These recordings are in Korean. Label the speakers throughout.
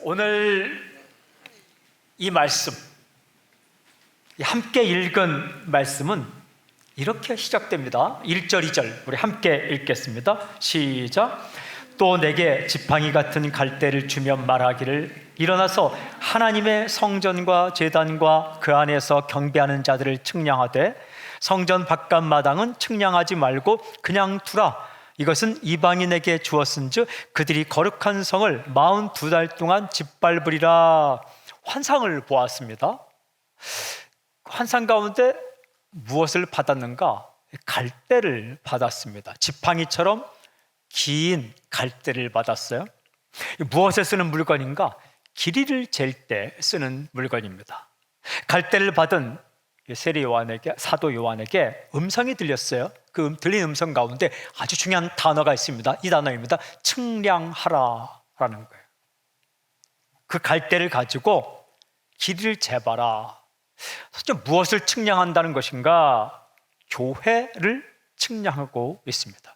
Speaker 1: 오늘 이 말씀, 함께 읽은 말씀은 이렇게 시작됩니다. 1절, 2절 우리 함께 읽겠습니다. 시작. 또 내게 지팡이 같은 갈대를 주며 말하기를 일어나서 하나님의 성전과 제단과 그 안에서 경배하는 자들을 측량하되 성전 바깥 마당은 측량하지 말고 그냥 두라. 이것은 이방인에게 주었은즉 그들이 거룩한 성을 42달 동안 짓밟으리라. 환상을 보았습니다. 환상 가운데 무엇을 받았는가? 갈대를 받았습니다. 지팡이처럼 긴 갈대를 받았어요. 무엇에 쓰는 물건인가? 길이를 잴 때 쓰는 물건입니다. 갈대를 받은 세례 요한에게, 사도 요한에게 음성이 들렸어요. 그 들린 음성 가운데 아주 중요한 단어가 있습니다. 이 단어입니다. 측량하라 라는 거예요. 그 갈대를 가지고 길이를 재봐라. 도대체 무엇을 측량한다는 것인가? 교회를 측량하고 있습니다.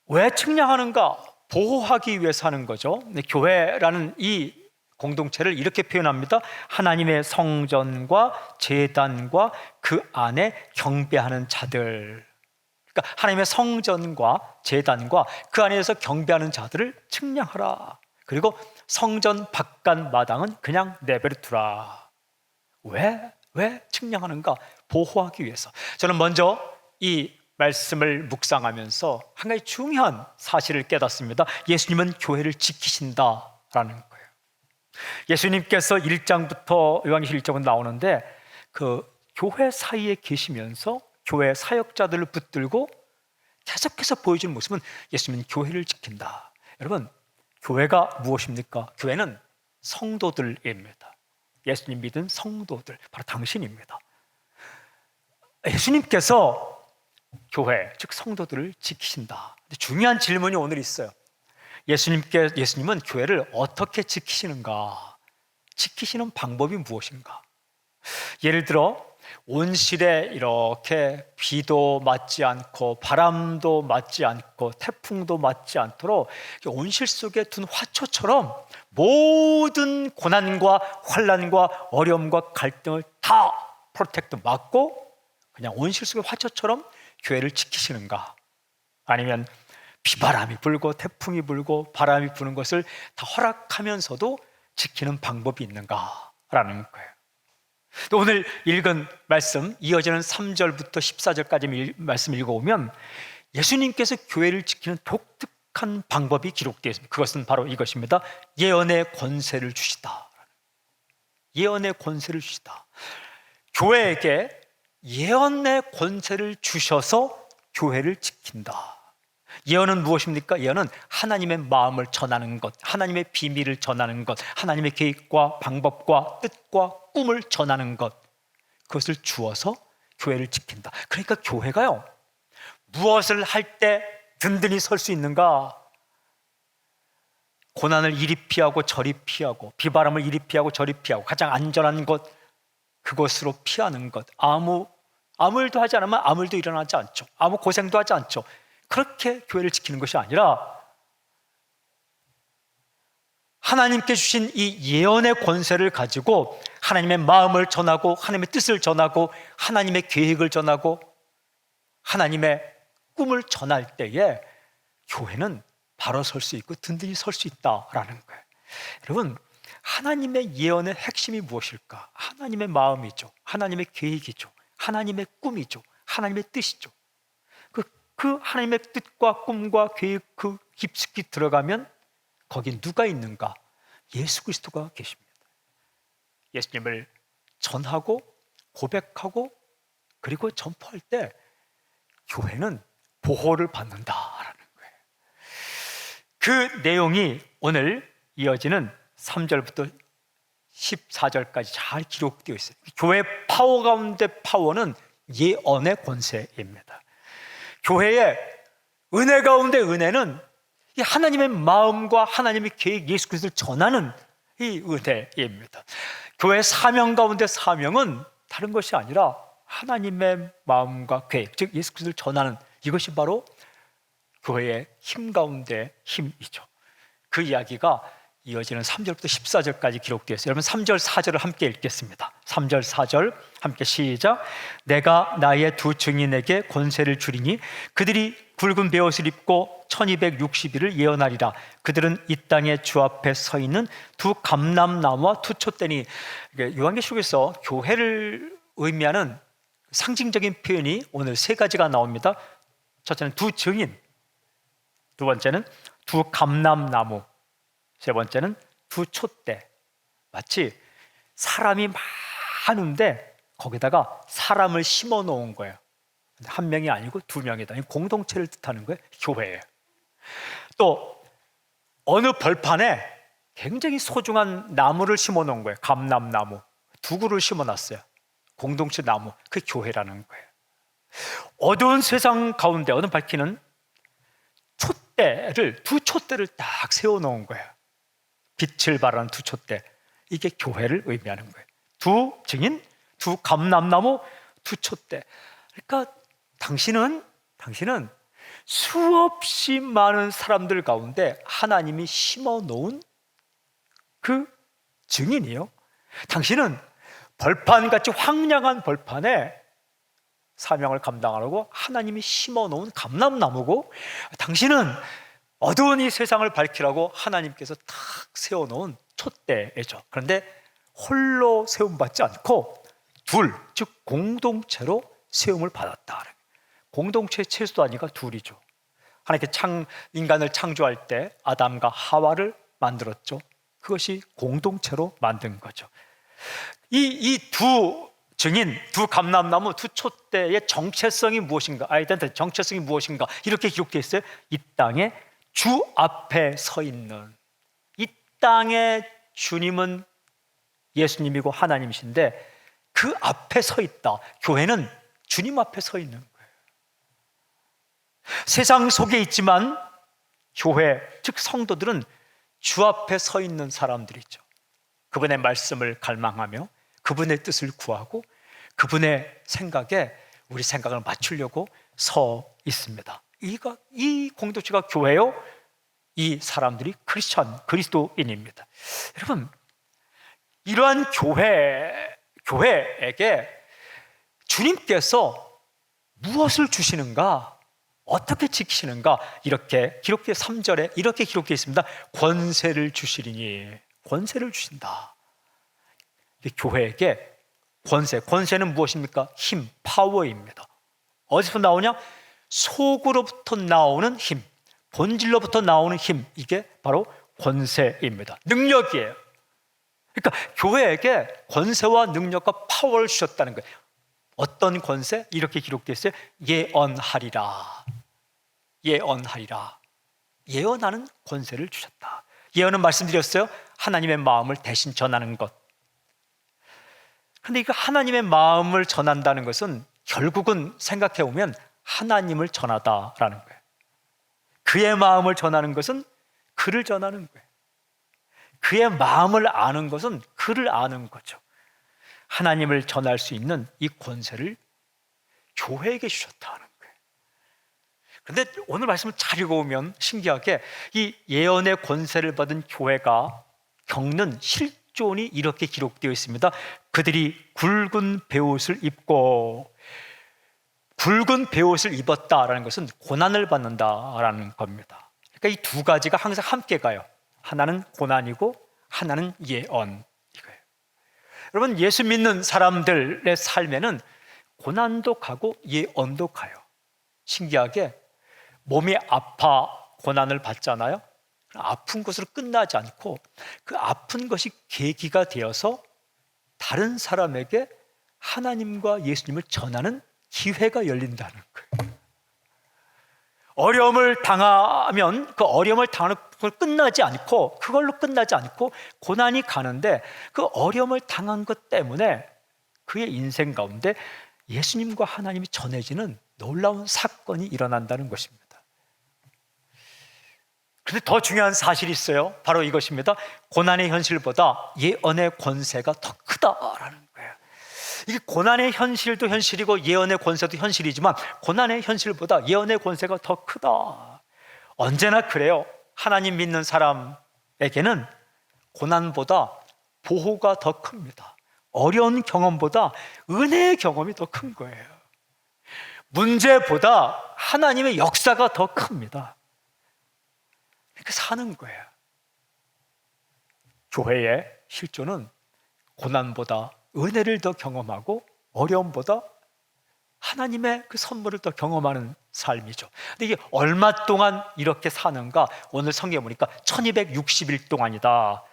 Speaker 1: 왜 측량하는가? 보호하기 위해서 하는 거죠. 교회라는 이 공동체를 이렇게 표현합니다. 하나님의 성전과 제단과 그 안에 경배하는 자들. 그러니까 하나님의 성전과 제단과 그 안에서 경배하는 자들을 측량하라. 그리고 성전 바깥 마당은 그냥 내버려 두라. 왜 측량하는가? 보호하기 위해서. 저는 먼저 이 말씀을 묵상하면서 한 가지 중요한 사실을 깨닫습니다. 예수님은 교회를 지키신다라는 거예요. 예수님께서 1장부터 요한계시록 1장은 나오는데 그 교회 사이에 계시면서 교회 사역자들을 붙들고 계속해서 보여주는 모습은 예수님은 교회를 지킨다. 여러분, 교회가 무엇입니까? 교회는 성도들입니다. 예수님 믿은 성도들, 바로 당신입니다. 예수님께서 교회, 즉 성도들을 지키신다. 중요한 질문이 오늘 있어요. 예수님은 교회를 어떻게 지키시는가? 지키시는 방법이 무엇인가? 예를 들어 온실에 이렇게 비도 맞지 않고 바람도 맞지 않고 태풍도 맞지 않도록 온실 속에 둔 화초처럼 모든 고난과 환난과 어려움과 갈등을 다 프로텍트 막고 그냥 온실 속의 화초처럼 교회를 지키시는가? 아니면 비바람이 불고 태풍이 불고 바람이 부는 것을 다 허락하면서도 지키는 방법이 있는가라는 거예요. 또 오늘 읽은 말씀, 이어지는 3절부터 14절까지 말씀 읽어보면 예수님께서 교회를 지키는 독특한 방법이 기록되어 있습니다. 그것은 바로 이것입니다. 예언의 권세를 주시다. 예언의 권세를 주시다. 교회에게 예언의 권세를 주셔서 교회를 지킨다. 예언은 무엇입니까? 예언은 하나님의 마음을 전하는 것, 하나님의 비밀을 전하는 것, 하나님의 계획과 방법과 뜻과 꿈을 전하는 것, 그것을 주어서 교회를 지킨다. 그러니까 교회가요, 무엇을 할 때 든든히 설 수 있는가? 고난을 이리 피하고 저리 피하고 비바람을 이리 피하고 저리 피하고 가장 안전한 것, 그것으로 피하는 것. 아무 일도 하지 않으면 아무 일도 일어나지 않죠. 아무 고생도 하지 않죠. 그렇게 교회를 지키는 것이 아니라 하나님께 주신 이 예언의 권세를 가지고 하나님의 마음을 전하고 하나님의 뜻을 전하고 하나님의 계획을 전하고 하나님의 꿈을 전할 때에 교회는 바로 설 수 있고 든든히 설 수 있다라는 거예요. 여러분, 하나님의 예언의 핵심이 무엇일까? 하나님의 마음이죠. 하나님의 계획이죠. 하나님의 꿈이죠. 하나님의 뜻이죠. 그 하나님의 뜻과 꿈과 계획, 그 깊숙이 들어가면 거기 누가 있는가? 예수 그리스도가 계십니다. 예수님을 전하고 고백하고 그리고 전포할 때 교회는 보호를 받는다라는 거예요. 그 내용이 오늘 이어지는 3절부터 14절까지 잘 기록되어 있어요. 교회의 파워 가운데 파워는 예언의 권세입니다. 교회의 은혜 가운데 은혜는 이 하나님의 마음과 하나님의 계획, 예수 그리스도를 전하는 이 은혜입니다. 교회의 사명 가운데 사명은 다른 것이 아니라 하나님의 마음과 계획, 즉 예수 그리스도를 전하는 이것이 바로 교회의 힘 가운데 힘이죠. 그 이야기가 이어지는 3절부터 14절까지 기록되어 있어요. 여러분 3절 4절을 함께 읽겠습니다. 3절 4절 함께 시작. 내가 나의 두 증인에게 권세를 주리니 그들이 굵은 베옷을 입고 1260일을 예언하리라. 그들은 이 땅의 주 앞에 서 있는 두 감람나무와 투촛대니. 요한계시록에서 교회를 의미하는 상징적인 표현이 오늘 세 가지가 나옵니다. 첫째는 두 증인, 두 번째는 두 감람나무, 세 번째는 두 촛대. 마치 사람이 많은데 거기다가 사람을 심어 놓은 거예요. 한 명이 아니고 두 명이다. 공동체를 뜻하는 거예요. 교회예요. 또 어느 벌판에 굉장히 소중한 나무를 심어 놓은 거예요. 감람나무 두 그루를 심어 놨어요. 공동체 나무, 그 교회라는 거예요. 어두운 세상 가운데 어둠 밝히는 촛대를, 두 촛대를 딱 세워 놓은 거예요. 빛을 발하는 두 촛대, 이게 교회를 의미하는 거예요. 두 증인, 두 감람나무, 두 촛대. 그러니까 당신은 수없이 많은 사람들 가운데 하나님이 심어 놓은 그 증인이요. 당신은 벌판같이 황량한 벌판에 사명을 감당하려고 하나님이 심어 놓은 감람나무고, 당신은 어두운 이 세상을 밝히라고 하나님께서 탁 세워놓은 촛대죠. 그런데 홀로 세움받지 않고 둘, 즉 공동체로 세움을 받았다. 공동체의 최소도 아니가 둘이죠. 하나님께 인간을 창조할 때 아담과 하와를 만들었죠. 그것이 공동체로 만든 거죠. 이 두 증인, 두 감람나무, 두 촛대의 정체성이 무엇인가? 아이들한테 정체성이 무엇인가? 이렇게 기록되어 있어요. 이 땅에 주 앞에 서 있는, 이 땅의 주님은 예수님이고 하나님이신데 그 앞에 서 있다. 교회는 주님 앞에 서 있는 거예요. 세상 속에 있지만 교회, 즉 성도들은 주 앞에 서 있는 사람들이죠. 그분의 말씀을 갈망하며 그분의 뜻을 구하고 그분의 생각에 우리 생각을 맞추려고 서 있습니다. 이 공동체가 교회요, 이 사람들이 그리스도인입니다. 여러분, 이러한 교회에게 주님께서 무엇을 주시는가, 어떻게 지키시는가, 이렇게 기록되어 3절에 이렇게 기록되어 있습니다. 권세를 주시리니, 권세를 주신다. 교회에게 권세는 무엇입니까? 힘, 파워입니다. 어디서 나오냐? 속으로부터 나오는 힘, 본질로부터 나오는 힘, 이게 바로 권세입니다. 능력이에요. 그러니까 교회에게 권세와 능력과 파워를 주셨다는 거예요. 어떤 권세? 이렇게 기록되어 있어요. 예언하리라. 예언하는 권세를 주셨다. 예언은 말씀드렸어요. 하나님의 마음을 대신 전하는 것. 그런데 이거 하나님의 마음을 전한다는 것은 결국은 생각해 보면 하나님을 전하다라는 거예요. 그의 마음을 전하는 것은 그를 전하는 거예요. 그의 마음을 아는 것은 그를 아는 거죠. 하나님을 전할 수 있는 이 권세를 교회에게 주셨다는 거예요. 그런데 오늘 말씀을 잘 읽어보면 신기하게 이 예언의 권세를 받은 교회가 겪는 실존이 이렇게 기록되어 있습니다. 그들이 굵은 베옷을 입고, 굵은 베옷을 입었다라는 것은 고난을 받는다라는 겁니다. 그러니까 이 두 가지가 항상 함께 가요. 하나는 고난이고 하나는 예언, 이거예요. 여러분, 예수 믿는 사람들의 삶에는 고난도 가고 예언도 가요. 신기하게 몸이 아파 고난을 받잖아요. 아픈 것으로 끝나지 않고 그 아픈 것이 계기가 되어서 다른 사람에게 하나님과 예수님을 전하는 기회가 열린다는 거예요. 어려움을 당하면 그 어려움을 당하는 걸 그걸로 끝나지 않고 고난이 가는데, 그 어려움을 당한 것 때문에 그의 인생 가운데 예수님과 하나님이 전해지는 놀라운 사건이 일어난다는 것입니다. 그런데 더 중요한 사실이 있어요. 바로 이것입니다. 고난의 현실보다 예언의 권세가 더 크다라는 거예요. 이게 고난의 현실도 현실이고 예언의 권세도 현실이지만 고난의 현실보다 예언의 권세가 더 크다. 언제나 그래요. 하나님 믿는 사람에게는 고난보다 보호가 더 큽니다. 어려운 경험보다 은혜의 경험이 더 큰 거예요. 문제보다 하나님의 역사가 더 큽니다. 그렇게 사는 거예요. 교회의 실존은 고난보다 은혜를 더 경험하고 어려움보다 하나님의 그 선물을 더 경험하는 삶이죠. 근데 이게 얼마 동안 이렇게 사는가? 오늘 성경에 보니까 1260일 동안이다.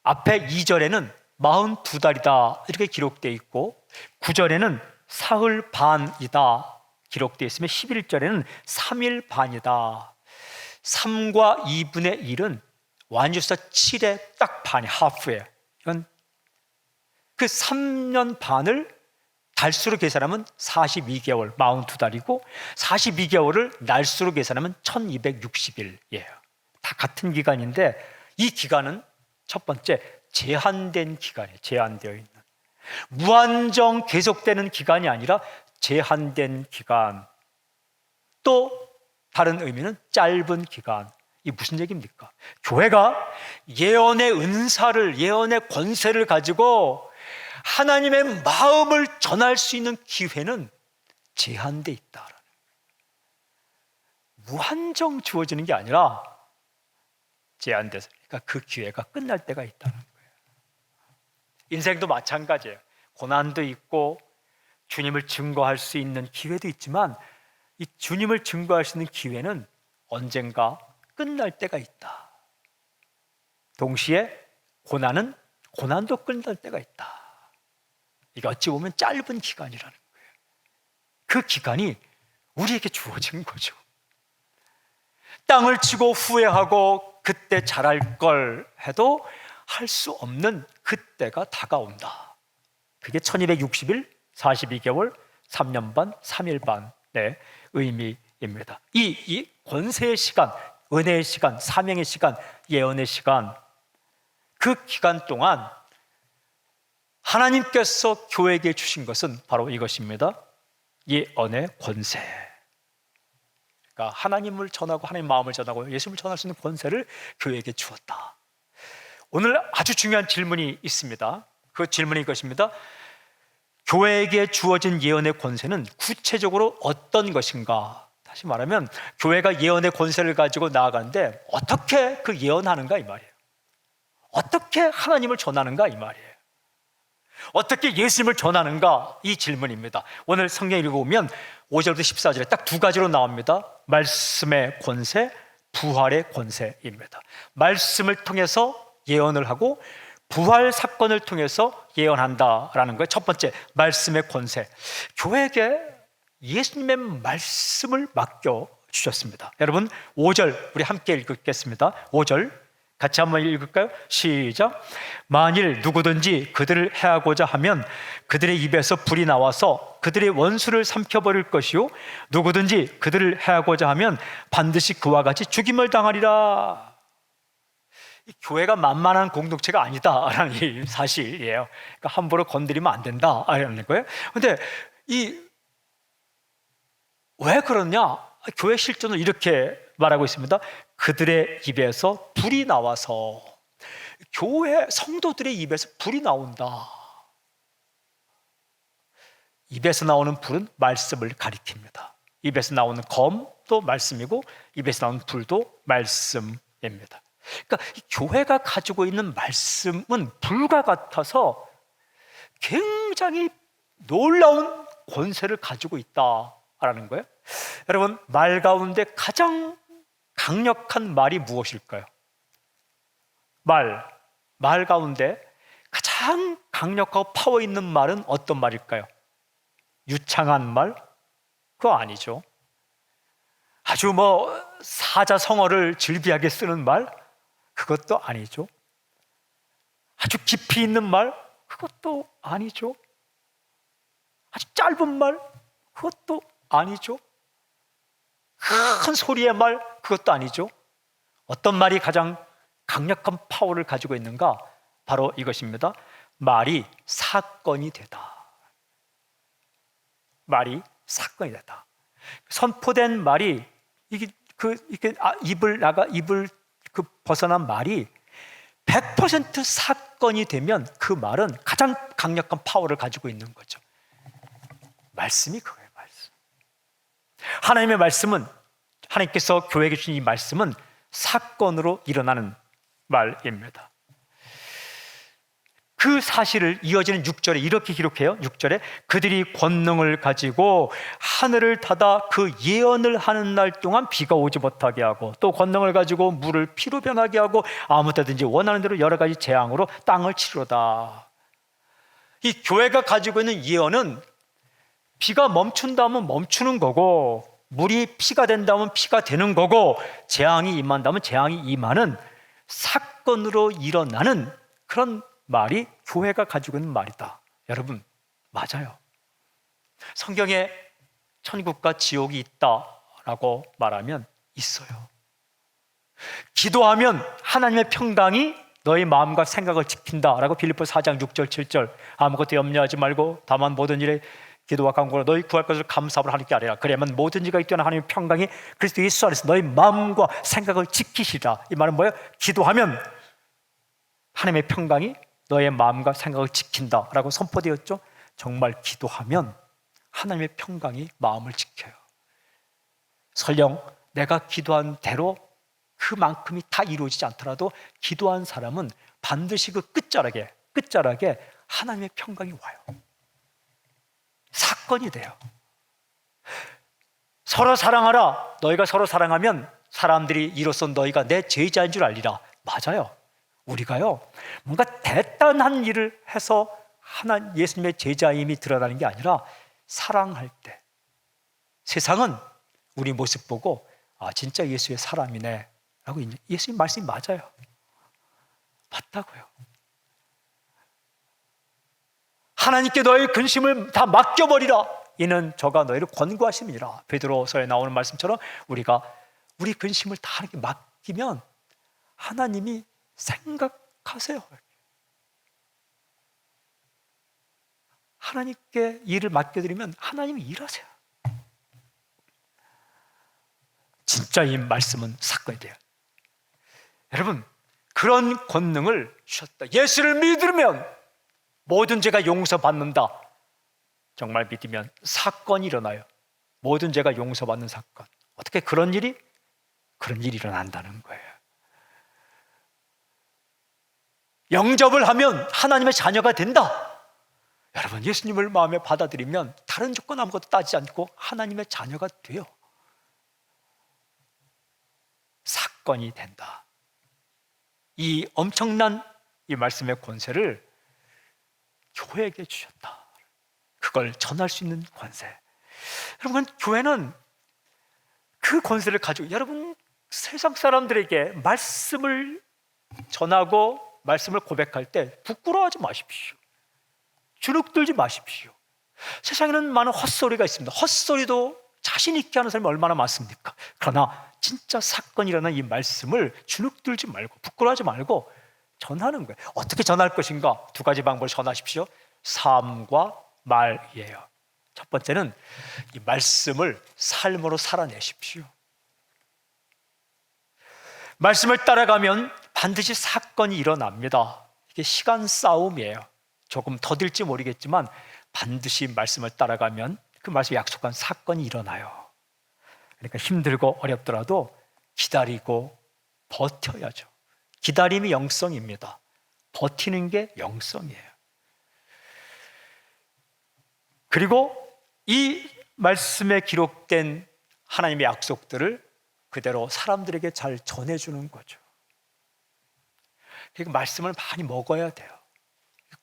Speaker 1: 앞에 2절에는 42달이다 이렇게 기록되어 있고 9절에는 사흘 반이다 기록되어 있으며 11절에는 3일 반이다. 3과 2분의 1은 완주사 7의 딱 반이 하프예요. 이건 그 3년 반을 달수로 계산하면 42개월, 42달이고 42개월을 날수로 계산하면 1260일이에요. 다 같은 기간인데 이 기간은 첫 번째 제한된 기간이에요. 제한되어 있는. 무한정 계속되는 기간이 아니라 제한된 기간. 또 다른 의미는 짧은 기간. 이게 무슨 얘기입니까? 교회가 예언의 은사를, 예언의 권세를 가지고 하나님의 마음을 전할 수 있는 기회는 제한되어 있다. 무한정 주어지는 게 아니라 제한돼서, 그러니까 그 기회가 끝날 때가 있다는 거예요. 인생도 마찬가지예요. 고난도 있고 주님을 증거할 수 있는 기회도 있지만 이 주님을 증거할 수 있는 기회는 언젠가 끝날 때가 있다. 동시에 고난도 끝날 때가 있다. 이게 어찌 보면 짧은 기간이라는 거예요. 그 기간이 우리에게 주어진 거죠. 땅을 치고 후회하고 그때 잘할 걸 해도 할 수 없는 그때가 다가온다. 그게 1260일, 42개월, 3년 반, 3일 반의 의미입니다. 이 권세의 시간, 은혜의 시간, 사명의 시간, 예언의 시간, 그 기간 동안 하나님께서 교회에게 주신 것은 바로 이것입니다. 예언의 권세. 그러니까 하나님을 전하고 하나님의 마음을 전하고 예수님을 전할 수 있는 권세를 교회에게 주었다. 오늘 아주 중요한 질문이 있습니다. 그 질문이 이것입니다. 교회에게 주어진 예언의 권세는 구체적으로 어떤 것인가? 다시 말하면 교회가 예언의 권세를 가지고 나아가는데 어떻게 그 예언하는가 이 말이에요. 어떻게 하나님을 전하는가 이 말이에요. 어떻게 예수님을 전하는가 이 질문입니다. 오늘 성경 읽어보면 5절부터 14절에 딱 두 가지로 나옵니다. 말씀의 권세, 부활의 권세입니다. 말씀을 통해서 예언을 하고 부활 사건을 통해서 예언한다라는 거예요. 첫 번째, 말씀의 권세. 교회에게 예수님의 말씀을 맡겨주셨습니다. 여러분 5절 우리 함께 읽겠습니다. 5절 같이 한번 읽을까요? 시작. 만일 누구든지 그들을 해하고자 하면 그들의 입에서 불이 나와서 그들의 원수를 삼켜버릴 것이요 누구든지 그들을 해하고자 하면 반드시 그와 같이 죽임을 당하리라. 이 교회가 만만한 공동체가 아니다라는 이 사실이에요. 그러니까 함부로 건드리면 안 된다라는 거예요. 그런데 왜 그러냐? 교회 실존을 이렇게 말하고 있습니다. 그들의 입에서 불이 나와서. 교회 성도들의 입에서 불이 나온다. 입에서 나오는 불은 말씀을 가리킵니다. 입에서 나오는 검도 말씀이고 입에서 나오는 불도 말씀입니다. 그러니까 이 교회가 가지고 있는 말씀은 불과 같아서 굉장히 놀라운 권세를 가지고 있다라는 거예요. 여러분 말 가운데 가장 강력한 말이 무엇일까요? 말 가운데 가장 강력하고 파워 있는 말은 어떤 말일까요? 유창한 말? 그거 아니죠. 아주 사자성어를 즐비하게 쓰는 말? 그것도 아니죠. 아주 깊이 있는 말? 그것도 아니죠. 아주 짧은 말? 그것도 아니죠. 큰 소리의 말? 그것도 아니죠. 어떤 말이 가장 강력한 파워를 가지고 있는가? 바로 이것입니다. 말이 사건이 되다. 말이 사건이 되다. 선포된 말이 입을 벗어난 말이 100% 사건이 되면 그 말은 가장 강력한 파워를 가지고 있는 거죠. 말씀이 그거예요. 말씀. 하나님의 말씀은, 하나님께서 교회에게 주신 이 말씀은 사건으로 일어나는 말입니다. 그 사실을 이어지는 6절에 이렇게 기록해요. 6절에 그들이 권능을 가지고 하늘을 닫아 그 예언을 하는 날 동안 비가 오지 못하게 하고, 또 권능을 가지고 물을 피로 변하게 하고 아무 때든지 원하는 대로 여러 가지 재앙으로 땅을 치료다. 이 교회가 가지고 있는 예언은 비가 멈춘다면 멈추는 거고, 물이 피가 된다면 피가 되는 거고, 재앙이 임한다면 재앙이 임하는 사건으로 일어나는 그런 말이 교회가 가지고 있는 말이다. 여러분, 맞아요. 성경에 천국과 지옥이 있다라고 말하면 있어요. 기도하면 하나님의 평강이 너희 마음과 생각을 지킨다라고 빌립보서 4장 6절 7절, 아무것도 염려하지 말고 다만 모든 일에 기도와 간구로 너희 구할 것을 감사함으로 하나님께 아뢰라. 그래야만 모든 일가 있도록 하나님의 평강이 그리스도 예수 안에서 너희 마음과 생각을 지키시라. 이 말은 뭐예요? 기도하면 하나님의 평강이 너의 마음과 생각을 지킨다라고 선포되었죠. 정말 기도하면 하나님의 평강이 마음을 지켜요. 설령 내가 기도한 대로 그만큼이 다 이루어지지 않더라도 기도한 사람은 반드시 그 끝자락에 하나님의 평강이 와요. 사건이 돼요. 서로 사랑하라. 너희가 서로 사랑하면 사람들이 이로써 너희가 내 제자인 줄 알리라. 맞아요. 우리가요, 뭔가 대단한 일을 해서 예수님의 제자임이 드러나는 게 아니라 사랑할 때 세상은 우리 모습 보고 아, 진짜 예수의 사람이네 라고, 예수님 말씀이 맞아요. 맞다고요. 하나님께 너의 근심을 다 맡겨버리라. 이는 저가 너희를 권고하심이니라. 베드로서에 나오는 말씀처럼 우리가 우리 근심을 다 하나님께 맡기면 하나님이 생각하세요. 하나님께 일을 맡겨드리면 하나님이 일하세요. 진짜 이 말씀은 사건이 돼요. 여러분, 그런 권능을 주셨다. 예수를 믿으면 모든 죄가 용서받는다. 정말 믿으면 사건이 일어나요. 모든 죄가 용서받는 사건. 어떻게 그런 일이 일어난다는 거예요. 영접을 하면 하나님의 자녀가 된다. 여러분, 예수님을 마음에 받아들이면 다른 조건 아무것도 따지지 않고 하나님의 자녀가 돼요. 사건이 된다. 이 엄청난 이 말씀의 권세를 교회에게 주셨다. 그걸 전할 수 있는 권세. 여러분, 교회는 그 권세를 가지고, 여러분, 세상 사람들에게 말씀을 전하고 말씀을 고백할 때 부끄러워하지 마십시오. 주눅들지 마십시오. 세상에는 많은 헛소리가 있습니다. 헛소리도 자신 있게 하는 사람이 얼마나 많습니까? 그러나 진짜 사건이 일어난 이 말씀을 주눅들지 말고 부끄러워하지 말고 전하는 거예요. 어떻게 전할 것인가? 두 가지 방법을 전하십시오. 삶과 말이에요. 첫 번째는 이 말씀을 삶으로 살아내십시오. 말씀을 따라가면 반드시 사건이 일어납니다. 이게 시간 싸움이에요. 조금 더딜지 모르겠지만 반드시 말씀을 따라가면 그 말씀에 약속한 사건이 일어나요. 그러니까 힘들고 어렵더라도 기다리고 버텨야죠. 기다림이 영성입니다. 버티는 게 영성이에요. 그리고 이 말씀에 기록된 하나님의 약속들을 그대로 사람들에게 잘 전해주는 거죠. 그러니까 말씀을 많이 먹어야 돼요.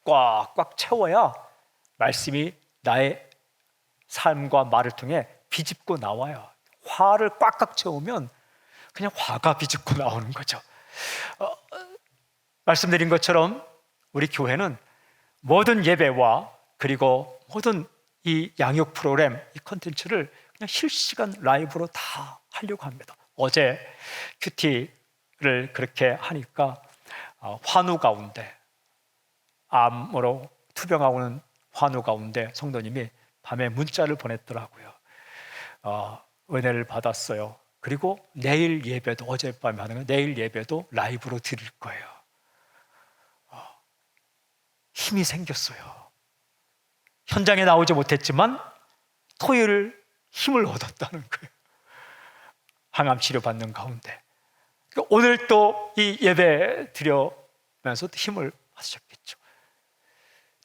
Speaker 1: 꽉꽉 채워야 말씀이 나의 삶과 말을 통해 비집고 나와요. 화를 꽉꽉 채우면 그냥 화가 비집고 나오는 거죠. 말씀드린 것처럼 우리 교회는 모든 예배와 그리고 모든 이 양육 프로그램, 이 컨텐츠를 그냥 실시간 라이브로 다 하려고 합니다. 어제 큐티를 그렇게 하니까 환우 가운데, 암으로 투병하고는 환우 가운데 성도님이 밤에 문자를 보냈더라고요. 은혜를 받았어요. 그리고 내일 예배도, 어젯밤에 하는 거, 내일 예배도 라이브로 드릴 거예요. 힘이 생겼어요. 현장에 나오지 못했지만 토요일 힘을 얻었다는 거예요. 항암 치료 받는 가운데 오늘 또 이 예배 드려면서 힘을 받으셨겠죠.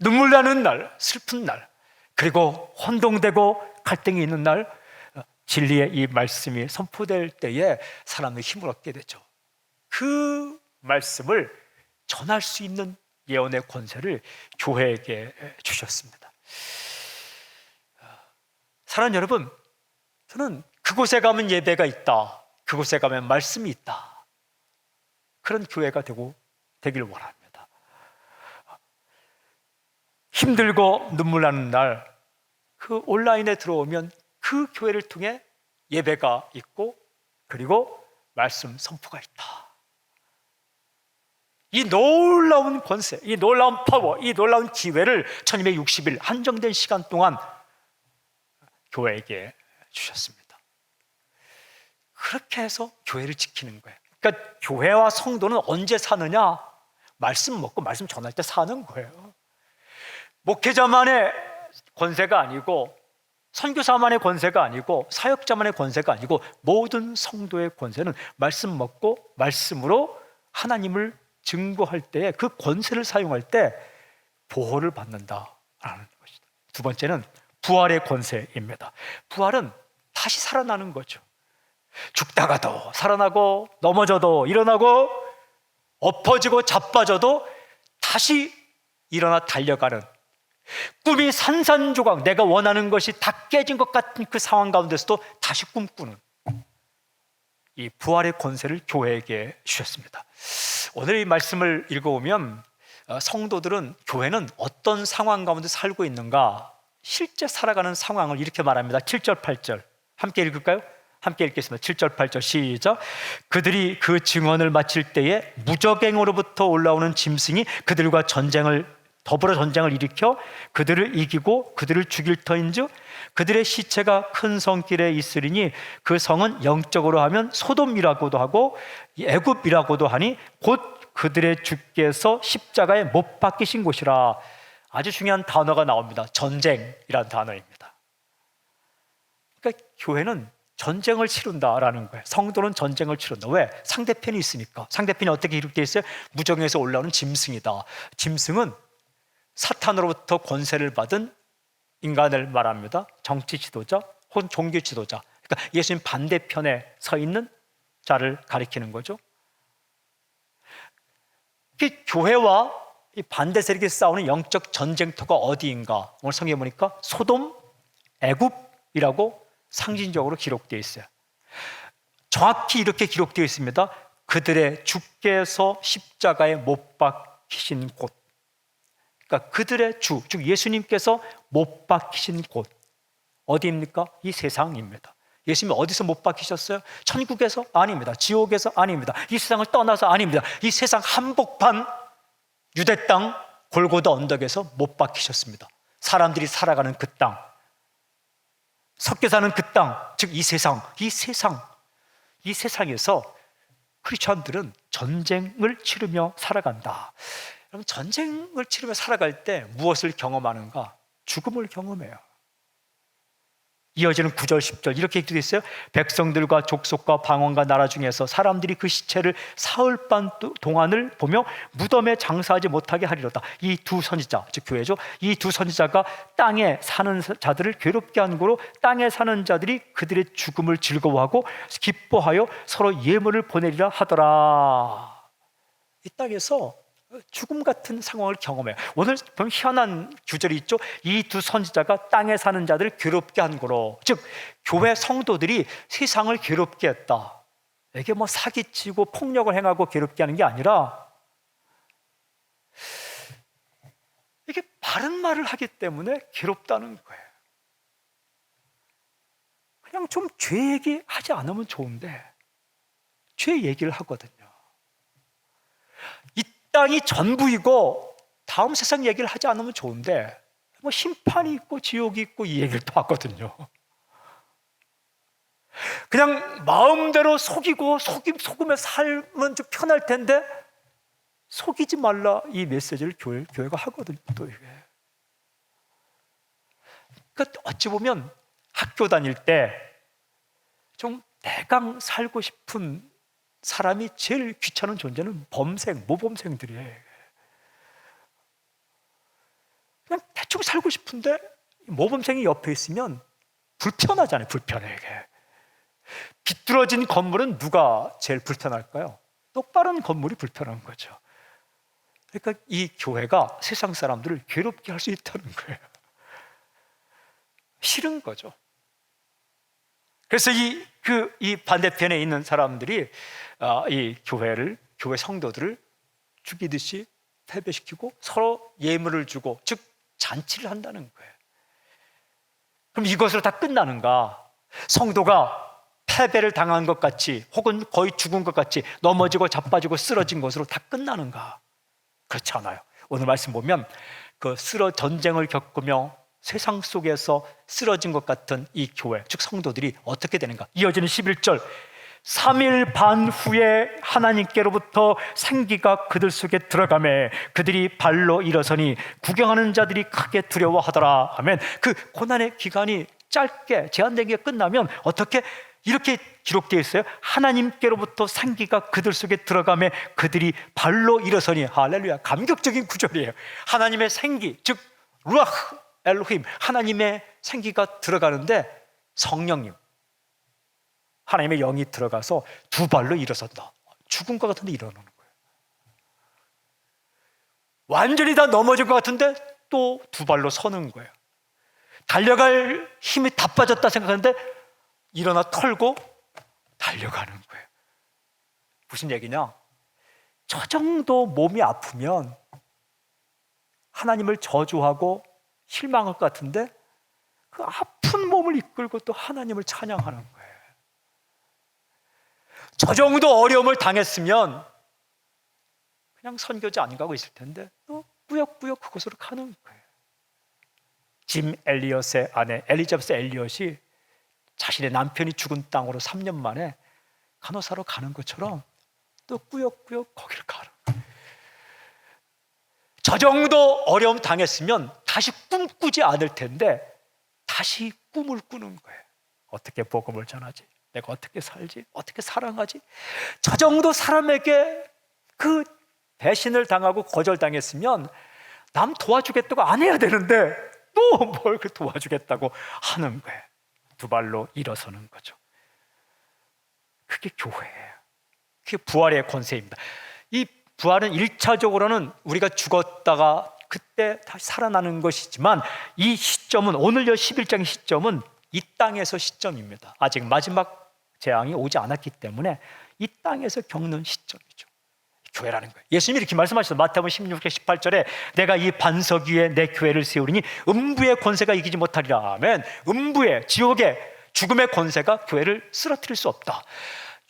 Speaker 1: 눈물 나는 날, 슬픈 날, 그리고 혼동되고 갈등이 있는 날, 진리의 이 말씀이 선포될 때에 사람들이 힘을 얻게 되죠. 그 말씀을 전할 수 있는 예언의 권세를 교회에게 주셨습니다. 사랑하는 여러분, 저는 그곳에 가면 예배가 있다, 그곳에 가면 말씀이 있다, 그런 교회가 되길 원합니다. 힘들고 눈물 나는 날, 그 온라인에 들어오면 그 교회를 통해 예배가 있고, 그리고 말씀 선포가 있다. 이 놀라운 권세, 이 놀라운 파워, 이 놀라운 기회를 1260일 한정된 시간 동안 교회에게 주셨습니다. 그렇게 해서 교회를 지키는 거예요. 그러니까 교회와 성도는 언제 사느냐? 말씀 먹고 말씀 전할 때 사는 거예요. 목회자만의 권세가 아니고, 선교사만의 권세가 아니고, 사역자만의 권세가 아니고, 모든 성도의 권세는 말씀 먹고 말씀으로 하나님을 증거할 때에 그 권세를 사용할 때 보호를 받는다라는 것이다. 두 번째는 부활의 권세입니다. 부활은 다시 살아나는 거죠. 죽다가도 살아나고, 넘어져도 일어나고, 엎어지고 자빠져도 다시 일어나 달려가는, 꿈이 산산조각, 내가 원하는 것이 다 깨진 것 같은 그 상황 가운데서도 다시 꿈꾸는 이 부활의 권세를 교회에게 주셨습니다. 오늘 이 말씀을 읽어보면 성도들은, 교회는 어떤 상황 가운데 살고 있는가, 실제 살아가는 상황을 이렇게 말합니다. 7절 8절 함께 읽을까요? 함께 읽겠습니다. 7절 8절 시작. 그들이 그 증언을 마칠 때에 무적행으로부터 올라오는 짐승이 그들과 더불어 전쟁을 일으켜 그들을 이기고 그들을 죽일 터인즉 그들의 시체가 큰 성길에 있으리니 그 성은 영적으로 하면 소돔이라고도 하고 애굽이라고도 하니 곧 그들의 주께서 십자가에 못 박히신 곳이라. 아주 중요한 단어가 나옵니다. 전쟁이라는 단어입니다. 그러니까 교회는 전쟁을 치른다라는 거예요. 성도는 전쟁을 치른다. 왜? 상대편이 있으니까. 상대편이 어떻게 기록되어 있어요? 무정에서 올라오는 짐승이다. 짐승은 사탄으로부터 권세를 받은 인간을 말합니다. 정치 지도자 혹은 종교 지도자, 그러니까 예수님 반대편에 서 있는 자를 가리키는 거죠. 교회와 이 반대 세력이 싸우는 영적 전쟁터가 어디인가? 오늘 성경에 보니까 소돔, 애굽이라고 상징적으로 기록되어 있어요. 정확히 이렇게 기록되어 있습니다. 그들의 주께서 십자가에 못 박히신 곳, 그러니까 그들의 주, 즉 예수님께서 못 박히신 곳 어디입니까? 이 세상입니다. 예수님이 어디서 못 박히셨어요? 천국에서? 아닙니다. 지옥에서? 아닙니다. 이 세상을 떠나서? 아닙니다. 이 세상 한복판 유대 땅 골고다 언덕에서 못 박히셨습니다. 사람들이 살아가는 그 땅, 섞여 사는 그 땅, 즉 이 세상에서 크리스천들은 전쟁을 치르며 살아간다. 여러분, 전쟁을 치르며 살아갈 때 무엇을 경험하는가? 죽음을 경험해요. 이어지는 9절 10절 이렇게 기록되어 있어요. 백성들과 족속과 방언과 나라 중에서 사람들이 그 시체를 사흘반 동안을 보며 무덤에 장사하지 못하게 하리로다. 이 두 선지자, 즉 교회죠. 이 두 선지자가 땅에 사는 자들을 괴롭게 한 거로 땅에 사는 자들이 그들의 죽음을 즐거워하고 기뻐하여 서로 예물을 보내리라 하더라. 이 땅에서 죽음 같은 상황을 경험해요. 오늘 보면 희한한 구절이 있죠. 이 두 선지자가 땅에 사는 자들을 괴롭게 한 거로, 즉 교회 성도들이 세상을 괴롭게 했다. 이게 뭐 사기치고 폭력을 행하고 괴롭게 하는 게 아니라 이게 바른 말을 하기 때문에 괴롭다는 거예요. 그냥 좀 죄 얘기하지 않으면 좋은데 죄 얘기를 하거든요. 이 땅이 전부이고 다음 세상 얘기를 하지 않으면 좋은데 뭐 심판이 있고 지옥이 있고 이 얘기를 또 하거든요. 그냥 마음대로 속이고 속으며 살면 좀 편할 텐데 속이지 말라 이 메시지를 교회가 하거든요. 또 이게. 그러니까 어찌 보면 학교 다닐 때 좀 대강 살고 싶은 사람이 제일 귀찮은 존재는 모범생들이에요. 그냥 대충 살고 싶은데 모범생이 옆에 있으면 불편하잖아요. 불편해. 비뚤어진 건물은 누가 제일 불편할까요? 똑바른 건물이 불편한 거죠. 그러니까 이 교회가 세상 사람들을 괴롭게 할 수 있다는 거예요. 싫은 거죠. 그래서 이 반대편에 있는 사람들이 이 교회 성도들을 죽이듯이 패배시키고 서로 예물을 주고, 즉 잔치를 한다는 거예요. 그럼 이것으로 다 끝나는가? 성도가 패배를 당한 것 같이, 혹은 거의 죽은 것 같이 넘어지고 자빠지고 쓰러진 것으로 다 끝나는가? 그렇지 않아요. 오늘 말씀 보면 전쟁을 겪으며 세상 속에서 쓰러진 것 같은 이 교회, 즉 성도들이 어떻게 되는가? 이어지는 11절, 3일 반 후에 하나님께로부터 생기가 그들 속에 들어가매 그들이 발로 일어서니 구경하는 자들이 크게 두려워하더라 하면, 그 고난의 기간이 짧게 제한된 게 끝나면 어떻게 이렇게 기록되어 있어요? 하나님께로부터 생기가 그들 속에 들어가매 그들이 발로 일어서니. 할렐루야. 감격적인 구절이에요. 하나님의 생기, 즉 루아흐 엘로힘, 하나님의 생기가 들어가는데 성령님, 하나님의 영이 들어가서 두 발로 일어선다. 죽은 것 같은데 일어나는 거예요. 완전히 다 넘어진 것 같은데 또 두 발로 서는 거예요. 달려갈 힘이 다 빠졌다 생각하는데 일어나 털고 달려가는 거예요. 무슨 얘기냐? 저 정도 몸이 아프면 하나님을 저주하고 실망할 것 같은데 그 아픈 몸을 이끌고 또 하나님을 찬양하는 거예요. 저 정도 어려움을 당했으면 그냥 선교지 안 가고 있을 텐데 또 꾸역꾸역 그곳으로 가는 거예요. 짐 엘리엇의 아내 엘리자베스 엘리엇이 자신의 남편이 죽은 땅으로 3년 만에 간호사로 가는 것처럼 또 꾸역꾸역 거기를 가는 거예요. 저 정도 어려움 당했으면 다시 꿈꾸지 않을 텐데 다시 꿈을 꾸는 거예요. 어떻게 복음을 전하지? 내가 어떻게 살지? 어떻게 사랑하지? 저 정도 사람에게 그 배신을 당하고 거절당했으면 남 도와주겠다고 안 해야 되는데 또 뭘 도와주겠다고 하는 거예요. 두 발로 일어서는 거죠. 그게 교회예요. 그게 부활의 권세입니다. 이 부활은 1차적으로는 우리가 죽었다가 그때 다시 살아나는 것이지만, 이 시점은, 오늘 11장의 시점은 이 땅에서 시점입니다. 아직 마지막 재앙이 오지 않았기 때문에 이 땅에서 겪는 시점이죠. 교회라는 거예요. 예수님이 이렇게 말씀하셨어요. 마태복음 16장 18절에 내가 이 반석 위에 내 교회를 세우리니 음부의 권세가 이기지 못하리라 하면, 음부의, 지옥의, 죽음의 권세가 교회를 쓰러뜨릴 수 없다.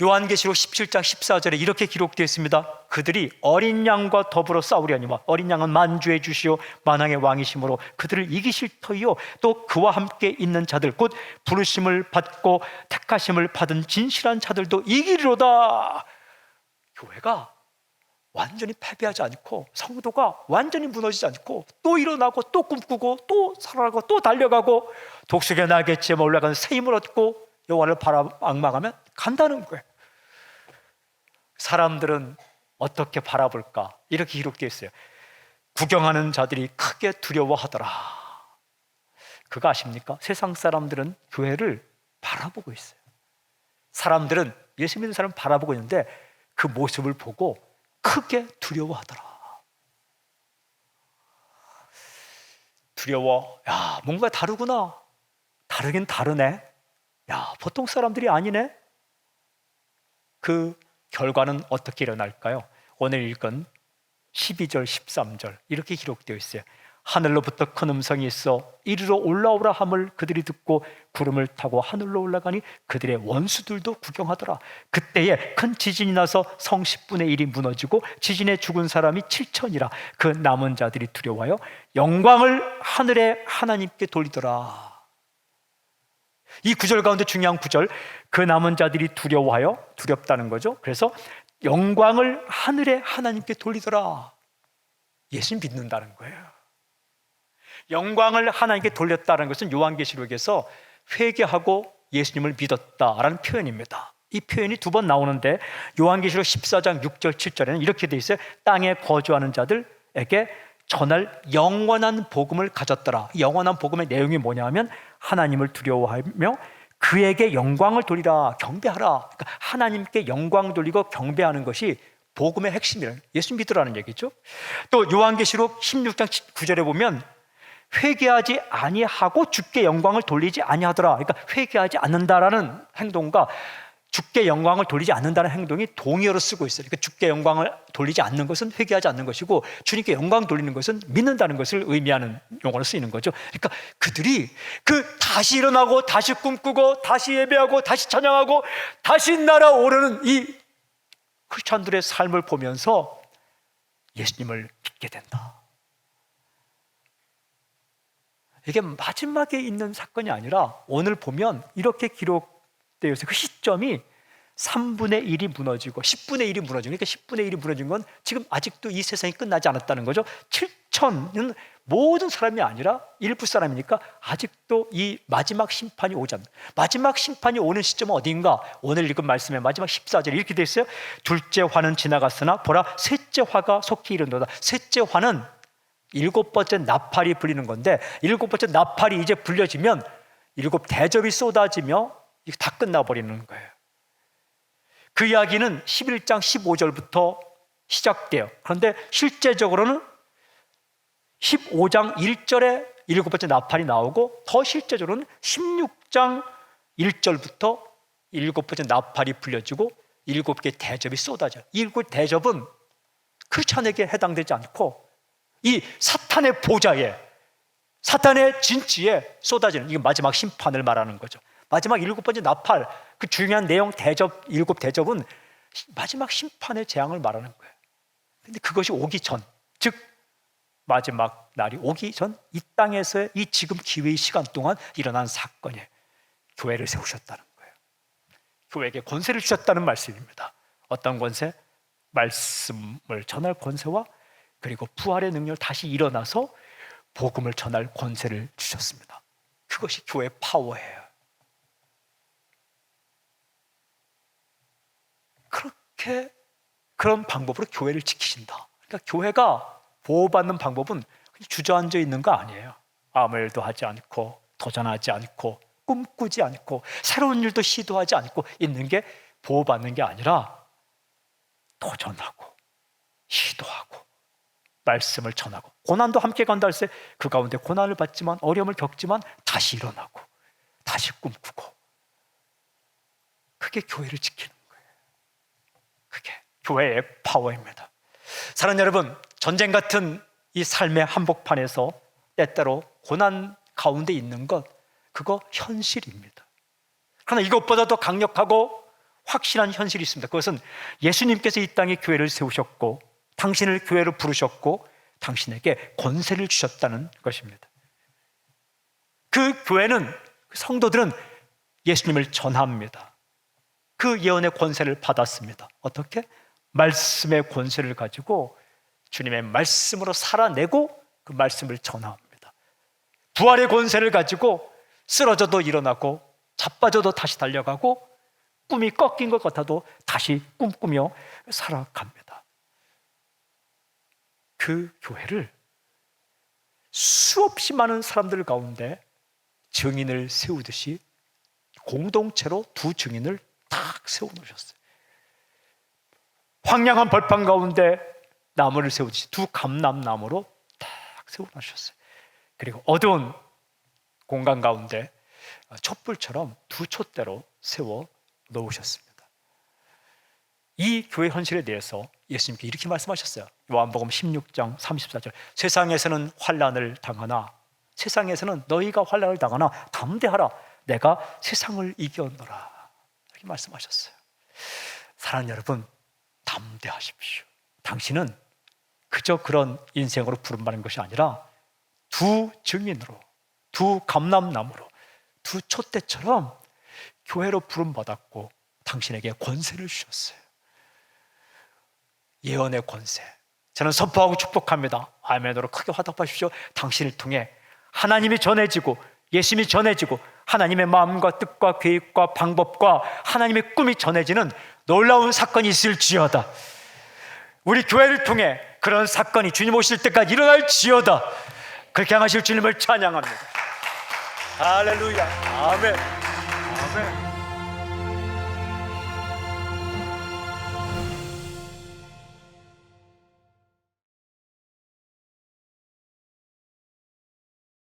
Speaker 1: 요한계시록 17장 14절에 이렇게 기록되어 있습니다. 그들이 어린 양과 더불어 싸우려니와 어린 양은 만주의 주시오 만왕의 왕이시므로 그들을 이기실 터이요 또 그와 함께 있는 자들 곧 부르심을 받고 택하심을 받은 진실한 자들도 이기리로다. 교회가 완전히 패배하지 않고, 성도가 완전히 무너지지 않고 또 일어나고 또 꿈꾸고 또 살아가고 또 달려가고 독수리가 날개치에 올라가는 새 힘을 얻고 여호와를 악망하면 간다는 거예요. 사람들은 어떻게 바라볼까? 이렇게 기록되어 있어요. 구경하는 자들이 크게 두려워하더라. 그거 아십니까? 세상 사람들은 교회를 바라보고 있어요. 사람들은, 예수 믿는 사람은 바라보고 있는데 그 모습을 보고 크게 두려워하더라. 두려워. 야, 뭔가 다르구나. 다르긴 다르네. 야, 보통 사람들이 아니네. 그 결과는 어떻게 일어날까요? 오늘 읽은 12절 13절 이렇게 기록되어 있어요. 하늘로부터 큰 음성이 있어 이리로 올라오라 함을 그들이 듣고 구름을 타고 하늘로 올라가니 그들의 원수들도 구경하더라. 그때에 큰 지진이 나서 성 10분의 1이 무너지고 지진에 죽은 사람이 7천이라. 그 남은 자들이 두려워하여 영광을 하늘의 하나님께 돌리더라. 이 구절 가운데 중요한 구절, 그 남은 자들이 두려워하여, 두렵다는 거죠. 그래서 영광을 하늘의 하나님께 돌리더라. 예수님 믿는다는 거예요. 영광을 하나님께 돌렸다는 것은 요한계시록에서 회개하고 예수님을 믿었다라는 표현입니다. 이 표현이 두 번 나오는데 요한계시록 14장 6절 7절에는 이렇게 돼 있어요. 땅에 거주하는 자들에게 전할 영원한 복음을 가졌더라. 영원한 복음의 내용이 뭐냐 하면 하나님을 두려워하며 그에게 영광을 돌리라, 경배하라. 그러니까 하나님께 영광 돌리고 경배하는 것이 복음의 핵심이라는, 예수 믿으라는 얘기죠. 또 요한계시록 16장 9절에 보면 회개하지 아니하고 주께 영광을 돌리지 아니하더라. 그러니까 회개하지 않는다라는 행동과 주께 영광을 돌리지 않는다는 행동이 동의어로 쓰고 있어요. 그러니까 주께 영광을 돌리지 않는 것은 회개하지 않는 것이고 주님께 영광 돌리는 것은 믿는다는 것을 의미하는 용어로 쓰이는 거죠. 그러니까 그들이 다시 일어나고 다시 꿈꾸고 다시 예배하고 다시 찬양하고 다시 날아오르는 이 크리스찬들의 삶을 보면서 예수님을 믿게 된다. 이게 마지막에 있는 사건이 아니라 오늘 보면 이렇게 기록되어 있어요. 그 시점이 3분의 1이 무너지고 10분의 1이 무너지고, 그러니까 10분의 1이 무너진 건 지금 아직도 이 세상이 끝나지 않았다는 거죠. 7천은 모든 사람이 아니라 일부 사람이니까 아직도 이 마지막 심판이 오지 않는, 마지막 심판이 오는 시점은 어디인가? 오늘 읽은 말씀의 마지막 14절에 이렇게 되어 있어요. 둘째 화는 지나갔으나 보라 셋째 화가 속히 이른도다. 셋째 화는 일곱 번째 나팔이 불리는 건데, 일곱 번째 나팔이 이제 불려지면 일곱 대접이 쏟아지며 이게 다 끝나버리는 거예요. 그 이야기는 11장 15절부터 시작돼요. 그런데 실제적으로는 15장 1절에 일곱 번째 나팔이 나오고, 더 실제적으로는 16장 1절부터 일곱 번째 나팔이 불려지고 일곱 개 대접이 쏟아져요. 일곱 대접은 크리스찬에게 해당되지 않고 이 사탄의 보좌에, 사탄의 진지에 쏟아지는, 이게 마지막 심판을 말하는 거죠. 마지막 일곱 번째 나팔, 그 중요한 내용 대접, 일곱 대접은 마지막 심판의 재앙을 말하는 거예요. 근데 그것이 오기 전, 즉 마지막 날이 오기 전 이 땅에서의 이 지금 기회의 시간 동안 일어난 사건에 교회를 세우셨다는 거예요. 교회에게 권세를 주셨다는 말씀입니다. 어떤 권세? 말씀을 전할 권세와 그리고 부활의 능력을 다시 일어나서 복음을 전할 권세를 주셨습니다. 그것이 교회의 파워예요. 그런 방법으로 교회를 지키신다. 그러니까 교회가 보호받는 방법은 주저앉아 있는 거 아니에요. 아무 일도 하지 않고 도전하지 않고 꿈꾸지 않고 새로운 일도 시도하지 않고 있는 게 보호받는 게 아니라 도전하고 시도하고 말씀을 전하고, 고난도 함께 간다 할 때 그 가운데 고난을 받지만, 어려움을 겪지만 다시 일어나고 다시 꿈꾸고, 그게 교회를 지키는 거예요. 그게 교회의 파워입니다. 사랑하는 여러분, 전쟁 같은 이 삶의 한복판에서 때때로 고난 가운데 있는 것, 그거 현실입니다. 그러나 이것보다 더 강력하고 확실한 현실이 있습니다. 그것은 예수님께서 이 땅에 교회를 세우셨고 당신을 교회로 부르셨고 당신에게 권세를 주셨다는 것입니다. 그 교회는, 그 성도들은 예수님을 전합니다. 그 예언의 권세를 받았습니다. 어떻게? 말씀의 권세를 가지고 주님의 말씀으로 살아내고 그 말씀을 전합니다. 부활의 권세를 가지고 쓰러져도 일어나고 자빠져도 다시 달려가고 꿈이 꺾인 것 같아도 다시 꿈꾸며 살아갑니다. 그 교회를 수없이 많은 사람들 가운데 증인을 세우듯이 공동체로 두 증인을 딱 세워놓으셨어요. 황량한 벌판 가운데 나무를 세우듯이 두 감람나무로 딱 세워놓으셨어요. 그리고 어두운 공간 가운데 촛불처럼 두 촛대로 세워 놓으셨습니다. 이 교회 현실에 대해서 예수님께 이렇게 말씀하셨어요. 요한복음 16장 34절, 세상에서는 환난을 당하나, 세상에서는 너희가 환난을 당하나 담대하라, 내가 세상을 이겨노라, 이렇게 말씀하셨어요. 사랑하는 여러분, 담대하십시오. 당신은 그저 그런 인생으로 부름받는 것이 아니라 두 증인으로, 두 감람나무로, 두 촛대처럼 교회로 부름받았고 당신에게 권세를 주셨어요. 예언의 권세. 저는 선포하고 축복합니다. 아멘으로 크게 화답하십시오. 당신을 통해 하나님이 전해지고 예수님이 전해지고 하나님의 마음과 뜻과 계획과 방법과 하나님의 꿈이 전해지는 놀라운 사건이 있을지어다. 우리 교회를 통해 그런 사건이 주님 오실 때까지 일어날지어다. 그렇게 향하실 주님을 찬양합니다. 할렐루야. 아멘. 아멘.